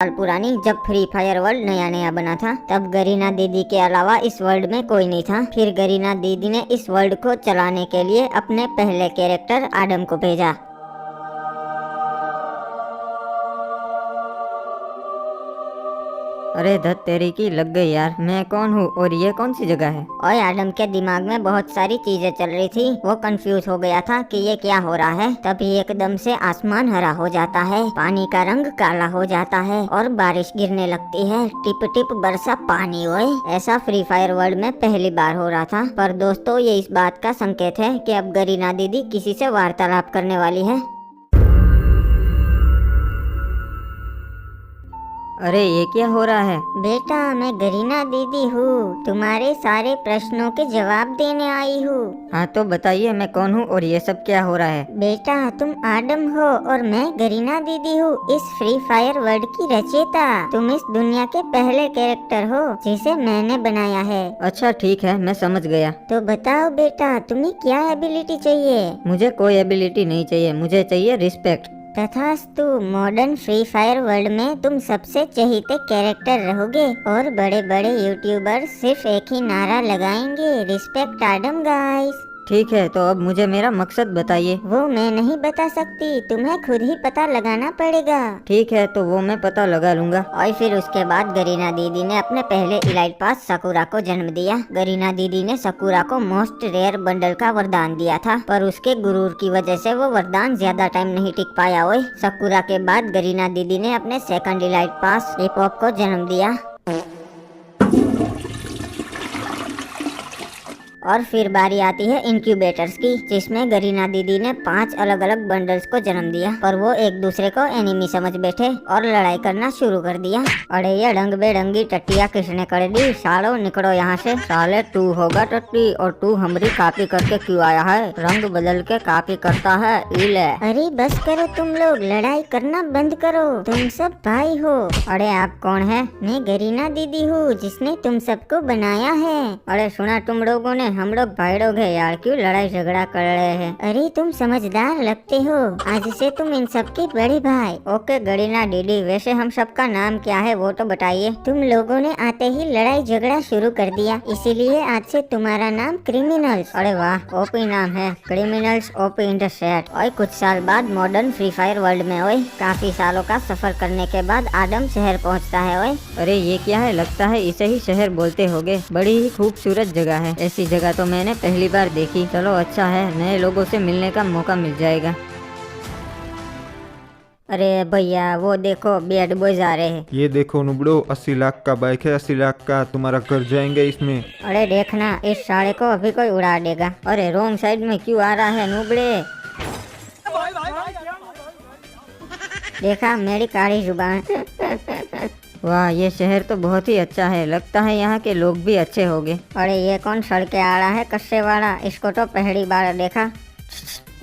साल पुरानी, जब फ्री फायर वर्ल्ड नया नया बना था, तब गरीना दीदी के अलावा इस वर्ल्ड में कोई नहीं था। फिर गरीना दीदी ने इस वर्ल्ड को चलाने के लिए अपने पहले कैरेक्टर आडम को भेजा। अरे धत तेरी की लग गई यार, मैं कौन हूँ और ये कौन सी जगह है? और आडम के दिमाग में बहुत सारी चीजें चल रही थी। वो कंफ्यूज हो गया था कि ये क्या हो रहा है। तभी एकदम से आसमान हरा हो जाता है, पानी का रंग काला हो जाता है और बारिश गिरने लगती है। टिप टिप बरसा पानी। ओए, ऐसा फ्री फायर वर्ल्ड में पहली बार हो रहा था। पर दोस्तों, ये इस बात का संकेत है कि अब गरीना दीदी किसी से वार्तालाप करने वाली है। अरे ये क्या हो रहा है? बेटा, मैं गरीना दीदी हूँ, तुम्हारे सारे प्रश्नों के जवाब देने आई हूँ। हाँ तो बताइए, मैं कौन हूँ और ये सब क्या हो रहा है? बेटा, तुम आडम हो और मैं गरीना दीदी हूँ, इस फ्री फायर वर्ल्ड की रचयिता। तुम इस दुनिया के पहले कैरेक्टर हो जिसे मैंने बनाया है। अच्छा ठीक है, मैं समझ गया। तो बताओ बेटा, तुम्हें क्या एबिलिटी चाहिए? मुझे कोई एबिलिटी नहीं चाहिए, मुझे चाहिए रिस्पेक्ट। तथास्तु, मॉडर्न फ्री फायर वर्ल्ड में तुम सबसे चहीते कैरेक्टर रहोगे और बड़े बड़े यूट्यूबर सिर्फ एक ही नारा लगाएंगे, रिस्पेक्ट आडम गाइस। ठीक है, तो अब मुझे मेरा मकसद बताइए। वो मैं नहीं बता सकती, तुम्हें खुद ही पता लगाना पड़ेगा। ठीक है, तो वो मैं पता लगा लूंगा। और फिर उसके बाद गरीना दीदी ने अपने पहले इलाइट पास सकुरा को जन्म दिया। गरीना दीदी ने सकुरा को मोस्ट रेयर बंडल का वरदान दिया था, पर उसके गुरूर की वजह से वो वरदान ज्यादा टाइम नहीं टिक पाया। ओए, सकुरा के बाद गरीना दीदी ने अपने सेकंड इलाइट पास हिप-हॉप को जन्म दिया। और फिर बारी आती है इंक्यूबेटर्स की, जिसमें गरीना दीदी ने 5 अलग अलग बंडल्स को जन्म दिया, पर वो एक दूसरे को एनिमी समझ बैठे और लड़ाई करना शुरू कर दिया। अरे ये रंग बेरंगी टट्टिया किसने कर दी? सालो निकलो यहाँ से। साले तू होगा टट्टी और तू हमारी कॉपी करके क्यों आया है? रंग बदल के कॉपी करता है, इले। अरे बस करो तुम लोग, लड़ाई करना बंद करो, तुम सब भाई हो। अरे आप कौन है? मैं गरीना दीदी हूँ, जिसने तुम सबको बनाया है। अरे सुना तुम लोगों ने, हम लोग भाई लोग हैं यार, क्यों लड़ाई झगड़ा कर रहे हैं? अरे तुम समझदार लगते हो, आज से तुम इन सबके बड़े भाई। ओके गरीना दीदी, वैसे हम सबका नाम क्या है वो तो बताइए। तुम लोगों ने आते ही लड़ाई झगड़ा शुरू कर दिया, इसीलिए आज से तुम्हारा नाम क्रिमिनल्स। अरे वाह, ओपी नाम है, criminals OP in the set. और कुछ साल बाद मॉडर्न फ्री फायर वर्ल्ड में ओए, काफी सालों का सफर करने के बाद आडम शहर पहुँचता है। ओए, अरे ये क्या है? लगता है इसे ही शहर बोलते होगे। बड़ी ही खूबसूरत जगह है, ऐसी जगह तो मैंने पहली बार देखी। चलो अच्छा है, नए लोगों से मिलने का मौका मिल जाएगा। अरे भैया वो देखो, बैड बॉयज आ रहे हैं। ये देखो नुबड़ो, 80 लाख का बाइक है, 80 लाख का। तुम्हारा घर जाएंगे इसमें। अरे देखना, इस साले को अभी कोई उड़ा देगा। अरे रोंग साइड में क्यों आ रहा है नुबड़े? देखा मेरी काली जुबान। वाह, ये शहर तो बहुत ही अच्छा है, लगता है यहाँ के लोग भी अच्छे होंगे। अरे ये कौन सड़के आ रहा है कस्से वाला? इसको तो पहली बार देखा।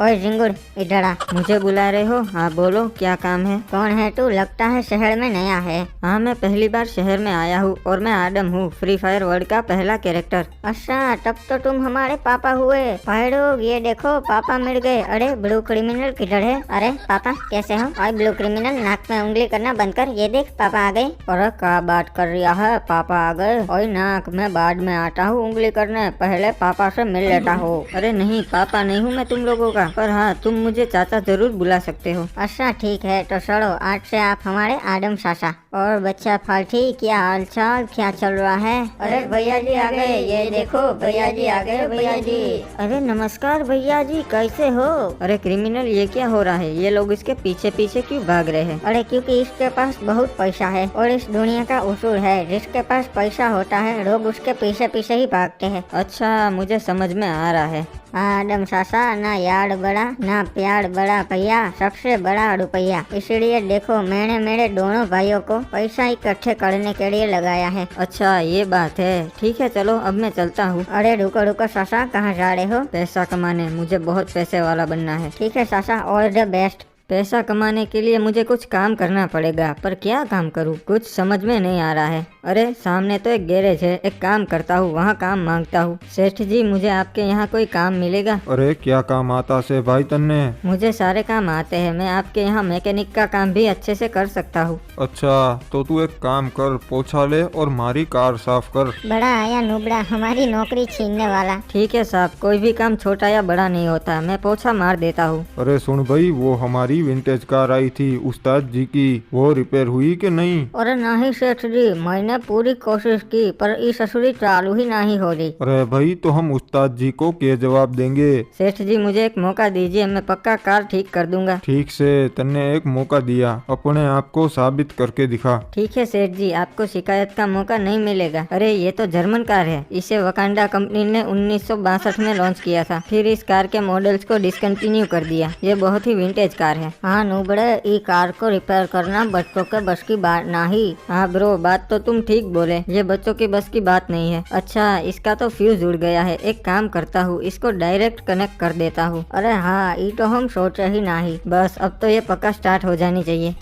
ओए जिंगुर, इधर आ। मुझे बुला रहे हो? हाँ बोलो, क्या काम है? कौन है तू? लगता है शहर में नया है। हाँ, मैं पहली बार शहर में आया हूँ और मैं आडम हूँ, फ्री फायर वर्ल्ड का पहला कैरेक्टर। अच्छा, तब तो तुम हमारे पापा हुए। भाई लोग ये देखो, पापा मिल गए। अरे ब्लू क्रिमिनल किधर है? अरे पापा कैसे हो? और ब्लू क्रिमिनल, नाक में उंगली करना बंद कर, ये देख पापा आ गए। अरे क्या बात कर रहा है, पापा आ गए? और नाक में बाद में आता हूँ उंगली करने, पहले पापा से मिल लेता हूँ। अरे नहीं, पापा नहीं हूँ मैं तुम लोगों का, पर हाँ तुम मुझे चाचा जरूर बुला सकते हो। अच्छा ठीक है, तो चलो आज से आप हमारे आडम चाचा। और बच्चा फाल्टी, क्या हाल चाल, क्या चल रहा है? अरे भैया जी आ गए, ये देखो भैया जी आ गए, भैया जी। अरे नमस्कार भैया जी, कैसे हो? अरे क्रिमिनल, ये क्या हो रहा है? ये लोग इसके पीछे पीछे क्यों भाग रहे हैं? अरे क्योंकि इसके पास बहुत पैसा है और इस दुनिया का उसूल है, जिसके पास पैसा होता है लोग उसके पीछे पीछे ही भागते हैं। अच्छा, मुझे समझ में आ रहा है। आडम चाचा, ना यार्ड बड़ा ना प्यार बड़ा भैया, सबसे बड़ा रुपया। इसलिए देखो, मैंने मेरे दोनों भाइयों को पैसा इकट्ठे करने के लिए लगाया है। अच्छा ये बात है, ठीक है चलो अब मैं चलता हूँ। अरे रुको रुको चाचा, कहाँ जा रहे हो? पैसा कमाने, मुझे बहुत पैसे वाला बनना है। ठीक है चाचा, ऑल द बेस्ट। पैसा कमाने के लिए मुझे कुछ काम करना पड़ेगा, पर क्या काम करूँ कुछ समझ में नहीं आ रहा है। अरे सामने तो एक गैरेज है, एक काम करता हूँ, वहाँ काम मांगता हूँ। सेठ जी, मुझे आपके यहाँ कोई काम मिलेगा? अरे क्या काम आता से भाई तन्ने? मुझे सारे काम आते हैं, मैं आपके यहाँ मैकेनिक का काम भी अच्छे से कर सकता हूँ। अच्छा तो तू एक काम कर, पोछा ले और हमारी कार साफ कर। बड़ा आया नुबड़ा, हमारी नौकरी छीनने वाला। ठीक है साहब, कोई भी काम छोटा या बड़ा नहीं होता, मैं पोछा मार देता हूँ। अरे सुन भाई, वो हमारी विंटेज कार आई थी उस्ताद जी की, वो रिपेयर हुई कि नहीं? अरे नहीं सेठ जी, मैंने पूरी कोशिश की पर ई ससुरी चालू ही नहीं हो रही। अरे भाई तो हम उस्ताद जी को क्या जवाब देंगे? सेठ जी मुझे एक मौका दीजिए, मैं पक्का कार ठीक कर दूंगा। ठीक से, तन्ने एक मौका दिया, अपने आप को साबित करके दिखा। ठीक है सेठ जी, आपको शिकायत का मौका नहीं मिलेगा। अरे ये तो जर्मन कार है, इसे वकांडा कंपनी ने 1962 में लॉन्च किया था, फिर इस कार के मॉडल्स को डिसकंटिन्यू कर दिया। ये बहुत ही विंटेज कार है। हाँ नुबड़े, ई कार को रिपेयर करना बच्चों के बस की बात नहीं। हाँ ब्रो, बात तो तुम ठीक बोले, ये बच्चों की बस की बात नहीं है। अच्छा, इसका तो फ्यूज उड़ गया है, एक काम करता हूँ, इसको डायरेक्ट कनेक्ट कर देता हूँ। अरे हाँ, ये तो हम सोचे ही नहीं। बस अब तो ये पक्का स्टार्ट हो जानी चाहिए।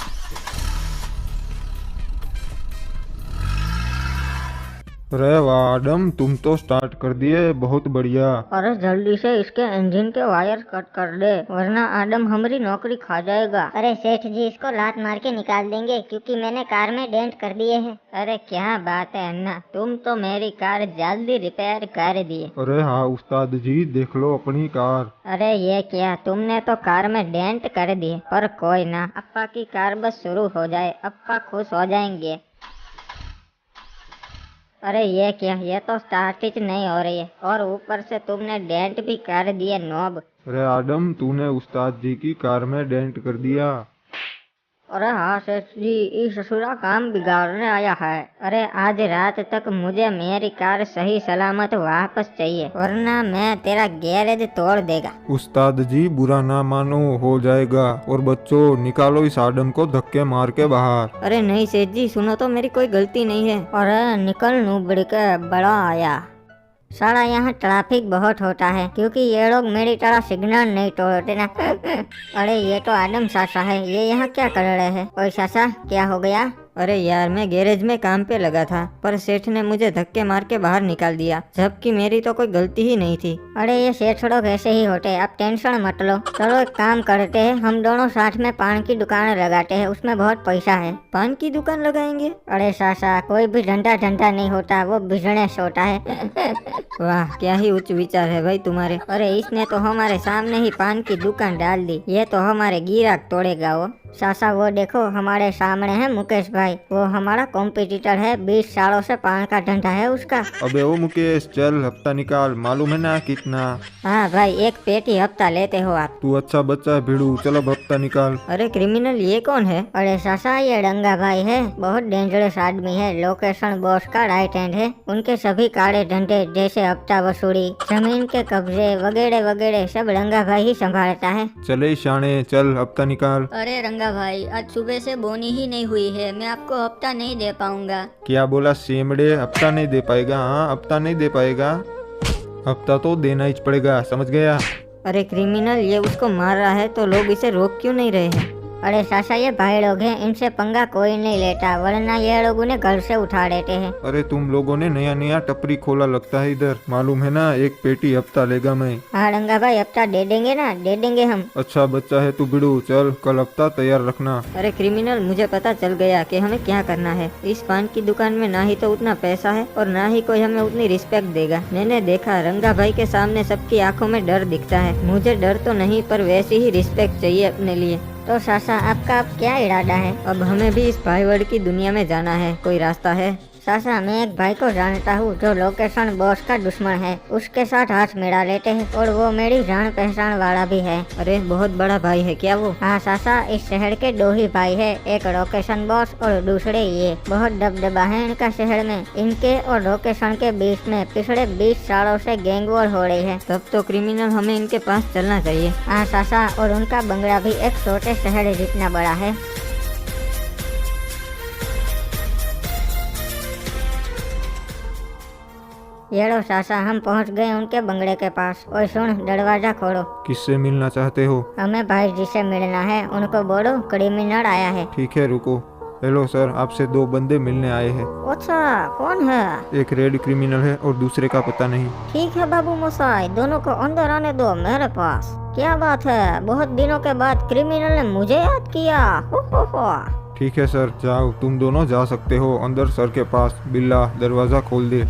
अरे वाह आडम, तुम तो स्टार्ट कर दिए, बहुत बढ़िया। अरे जल्दी से इसके इंजन के वायर कट कर दे, वरना आदम हमारी नौकरी खा जाएगा। अरे सेठ जी, इसको लात मार के निकाल देंगे क्योंकि मैंने कार में डेंट कर दिए हैं। अरे क्या बात है अन्ना, तुम तो मेरी कार जल्दी रिपेयर कर दिए। अरे हाँ उस्ताद जी, देख लो अपनी कार। अरे ये क्या, तुमने तो कार में डेंट कर दिए, पर कोई ना, अप्पा की कार बस शुरू हो जाए, अप्पा खुश हो जाएंगे। अरे ये क्या, ये तो स्टार्ट ही नहीं हो रही है, और ऊपर से तुमने डेंट भी कर दिए नॉब। अरे आडम, तूने उस्ताद जी की कार में डेंट कर दिया। अरे हाँ सेठ जी, इस ससुरा काम बिगाड़ने आया है। अरे आज रात तक मुझे मेरी कार सही सलामत वापस चाहिए, वरना मैं तेरा गैरेज तोड़ देगा। उस्ताद जी बुरा ना मानो, हो जाएगा। और बच्चों, निकालो इस आडम को धक्के मार के बाहर। अरे नहीं सेठ जी, सुनो तो, मेरी कोई गलती नहीं है। अरे निकल नुबड़ी के बड़ा आया। साला यहाँ ट्रैफिक बहुत होता है क्योंकि ये लोग मेरी तरह सिग्नल नहीं तोड़ते ना। अरे ये तो आदम सासा है, ये यहाँ क्या कर रहे हैं? ओए सासा, क्या हो गया? अरे यार, मैं गैरेज में काम पे लगा था, पर सेठ ने मुझे धक्के मार के बाहर निकाल दिया, जबकि मेरी तो कोई गलती ही नहीं थी। अरे ये सेठ लोग ऐसे ही होते हैं, आप टेंशन मत लो। चलो एक काम करते हैं, हम दोनों साथ में पान की दुकान लगाते हैं, उसमें बहुत पैसा है। पान की दुकान लगाएंगे? अरे सासा, कोई भी धंधा धंधा नहीं होता, वो बिजनेस होता है। वाह, क्या ही उच्च विचार है भाई तुम्हारे। अरे इसने तो हमारे सामने ही पान की दुकान डाल दी, ये तो हमारे गिराक तोड़ेगा वो। सासा वो देखो, हमारे सामने है मुकेश भाई, वो हमारा कॉम्पिटिटर है, 20 सालों से पान का धंधा है उसका। अबे ओ मुकेश, चल हफ्ता निकाल, मालूम है ना कितना? हाँ भाई, एक पेटी हफ्ता लेते हो आप। तू अच्छा बच्चा है भिड़ू, चलो अब हफ्ता निकाल। अरे क्रिमिनल, ये कौन है? अरे सासा, ये रंगा भाई है, बहुत डेंजरस आदमी है, लोकेशन बॉस का राइट हैंड है। उनके सभी काले धंधे जैसे हफ्ता वसूली, जमीन के कब्जे वगैरह वगैरह सब रंगा भाई ही संभालता है। चले शाने, चल हफ्ता निकाल। अरे रंगा भाई, आज सुबह से बोनी ही नहीं हुई है, मैं आपको हफ्ता नहीं दे पाऊंगा। क्या बोला सेमड़े? हफ्ता नहीं दे पाएगा? हाँ हफ्ता नहीं दे पाएगा, हफ्ता तो देना ही पड़ेगा, समझ गया? अरे क्रिमिनल, ये उसको मार रहा है तो लोग इसे रोक क्यों नहीं रहे हैं? अरे सासा, ये भाई लोग हैं, इनसे पंगा कोई नहीं लेता, वरना ये लोग उन्हें घर से उठा देते हैं। अरे तुम लोगों ने नया नया टपरी खोला लगता है इधर, मालूम है ना? एक पेटी हफ्ता लेगा मैं। हाँ रंगा भाई, हफ्ता दे देंगे ना, दे देंगे हम। अच्छा बच्चा है तू बिड़ू, चल कल हफ्ता तैयार रखना। अरे क्रिमिनल, मुझे पता चल गया कि हमें क्या करना है। इस पान की दुकान में ना ही तो उतना पैसा है और ना ही कोई हमें उतनी रिस्पेक्ट देगा। मैंने देखा, रंगा भाई के सामने सबकी आंखों में डर दिखता है, मुझे डर तो नहीं पर वैसी ही रिस्पेक्ट चाहिए अपने लिए। तो सासा, आपका अब क्या इरादा है? अब हमें भी इस भाईवर्ड की दुनिया में जाना है, कोई रास्ता है? सासा, मैं एक भाई को जानता हूँ जो लोकेशन बॉस का दुश्मन है, उसके साथ हाथ मिला लेते हैं, और वो मेरी जान पहचान वाला भी है। अरे बहुत बड़ा भाई है क्या वो? हाँ सासा, इस शहर के 2 ही भाई है, एक लोकेशन बॉस और दूसरे ये। बहुत दबदबा है इनका शहर में, इनके और लोकेशन के बीच में पिछले 20 सालों से गैंग वॉर हो रही है। तब तो क्रिमिनल, हमें इनके पास चलना चाहिए। हाँ सासा, और उनका बंगला भी एक छोटे शहर जितना बड़ा है। ये लो सासा, हम पहुंच गए उनके बंगले के पास। और सुन, दरवाजा खोलो। किससे मिलना चाहते हो? हमें भाई जी से मिलना है, उनको बोलो क्रिमिनल आया है। ठीक है रुको। हेलो सर, आपसे 2 बंदे मिलने आए हैं। अच्छा, कौन है? एक रेड क्रिमिनल है और दूसरे का पता नहीं। ठीक है बाबू मोसाई, दोनों को अंदर आने दो मेरे पास। क्या बात है, बहुत दिनों के बाद क्रिमिनल ने मुझे याद किया। हो। ठीक है सर, जाओ, तुम दोनों जा सकते हो अंदर। सर के पास बिल्ला दरवाज़ा खोल दे।